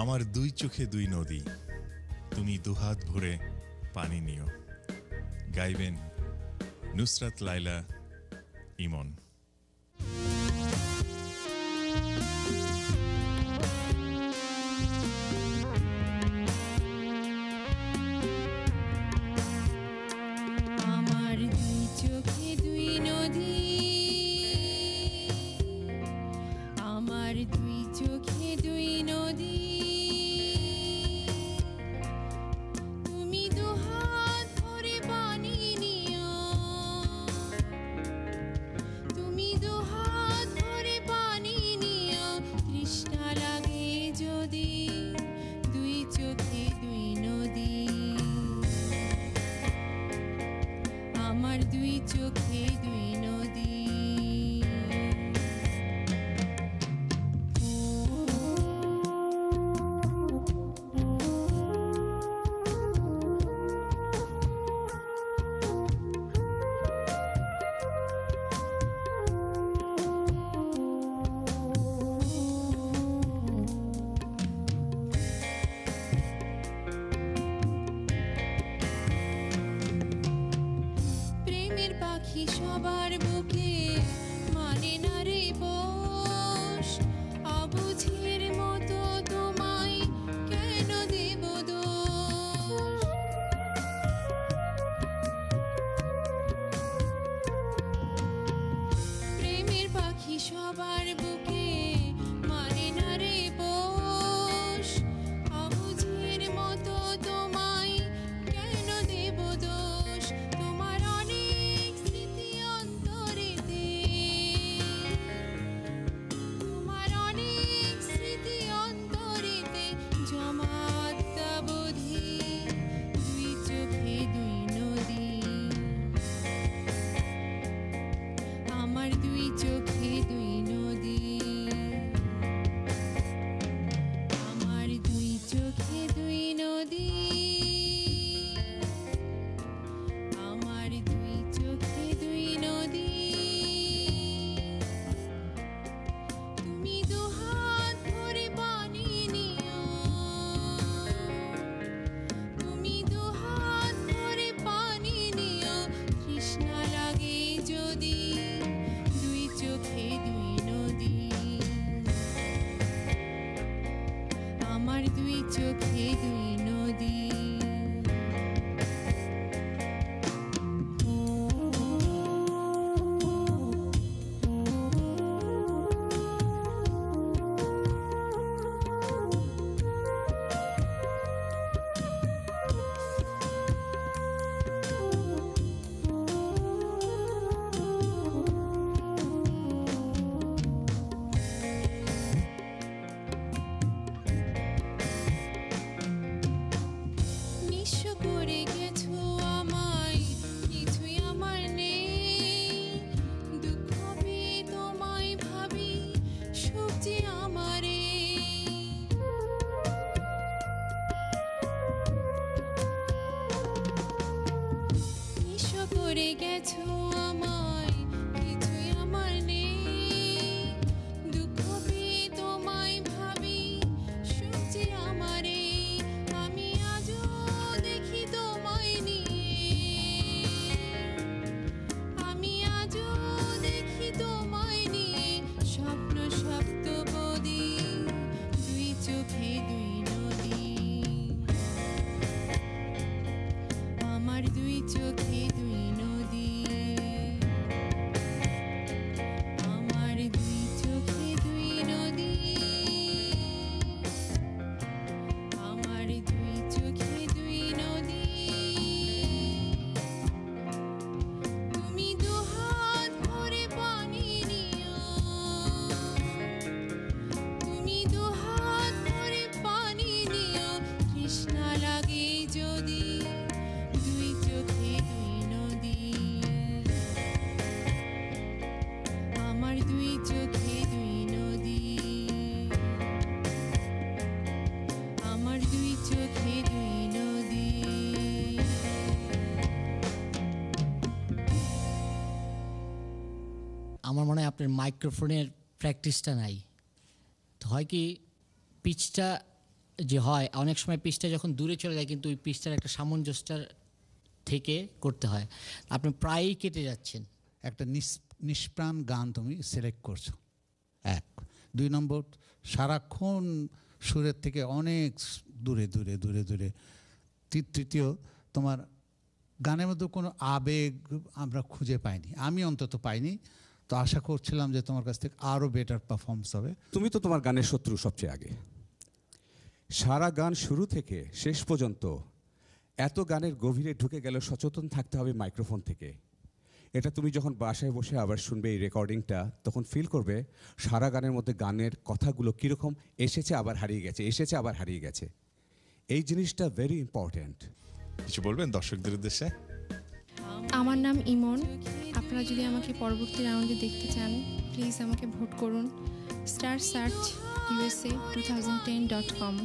আমার দুই চোখে দুই নদী, তুমি দুহাত ভরে পানি নিও। গাইবেন নুসরাত লাইলা ইমন। আমার দুই চোখে দুই নদী, আমার দুই চোখে দুই নদী, তুমি দুহাত ভরে পানি নিও, তুমি দুহাত ভরে পানি নিও। তৃষ্ণা লাগে যদি দুই চোখে দুই নদী, আমার দুই চোখে দুই নদী। প্রেমের পাখি সবার বুকে মানে না রে পোষ, অবুঝের মতো তোমায় কেন দেব দোষ। প্রেমের পাখি সবার বুকে মানে না রে পোষ, অবুঝের মতো তোমায় কেন দেব দোষ। তোমার অনেক স্মৃতি অন্তরেতে, তোমার অনেক স্মৃতি অন্তরেতে জমা আত্মাবোধি, দুই চোখে দুই নদী, আমার দুই চোখে দুই নদী, আমার দুই চোখে দুই নদী, আমার দুই চোখে দুই নদী। তুমি দুহাত ভরে পানি নিও, তুমি দুহাত ভরে পানি নিও। তৃষ্ণা লাগে যদি দুই চোখে দুই নদী, আমার দুই চোখে দুই নদী। নিঃস্ব করে গেছো আমায়, কিছুই আমার নেই। দুঃখ পেয়ে তোমায় ভাবি, সুখ যে আমারে। নিঃস্ব করে গেছো আমায়, কিছুই আমার নেই। দুঃখ পেয়ে তোমায় ভাবি, সুখ যে আমারে। আমি আজও দেখি তোমায় নিয়ে, আমি আজও দেখি তোমায় নিয়ে স্বপ্ন সপ্তপদী, দুই চোখে দুই নদী, আমার দুই চোখে দুই নদী, আমার দুই চোখে দুই নদী, আমার দুই চোখে দুই নদী। তুমি দুহাত ভরে পানি নিও, তুমি দুহাত ভরে পানি নিও। তৃষ্ণা লাগে যদি দুই চোখে দুই নদী, আমার দুই চোখে দুই নদী, আমার দুই চোখে দুই নদী। আমার মনে হয় আপনার মাইক্রোফোনের প্র্যাকটিসটা নাই, হয় কি পিচটা যে হয় অনেক সময় পিচটা যখন দূরে চলে যায় কিন্তু ওই পিচটার একটা সামঞ্জস্যতার থেকে করতে হয়, আপনি প্রায়ই কেটে যাচ্ছেন। একটা নিষ্প্রাণ গান তুমি সিলেক্ট করছো, 1। 2 নম্বর, সারাক্ষণ সুরের থেকে অনেক দূরে দূরে দূরে দূরে। তৃতীয়, তোমার গানের মধ্যে কোনো আবেগ আমরা খুঁজে পাইনি, আমি অন্তত পাইনি। তো আশা করছিলাম যে তোমার কাছ থেকে আরও বেটার পারফরমেন্স হবে। তুমি তো তোমার গানের শত্রু সবচেয়ে আগে। সারা গান শুরু থেকে শেষ পর্যন্ত এত গানের গভীরে ঢুকে গেল, সচেতন থাকতে হবে মাইক্রোফোন থেকে। এটা তুমি যখন বাসায় বসে আবার শুনবে এই রেকর্ডিংটা, তখন ফিল করবে সারা গানের মধ্যে গানের কথাগুলো কীরকম এসেছে আবার হারিয়ে গেছে, এসেছে আবার হারিয়ে গেছে। এই জিনিসটা ভেরি ইম্পর্ট্যান্ট। কিছু বলবেন দর্শকদের উদ্দেশ্যে? আমার নাম ইমন। আপনারা যদি আমাকে পরবর্তী রাউন্ডে দেখতে চান প্লিজ আমাকে ভোট করুন। Star search USA2010.com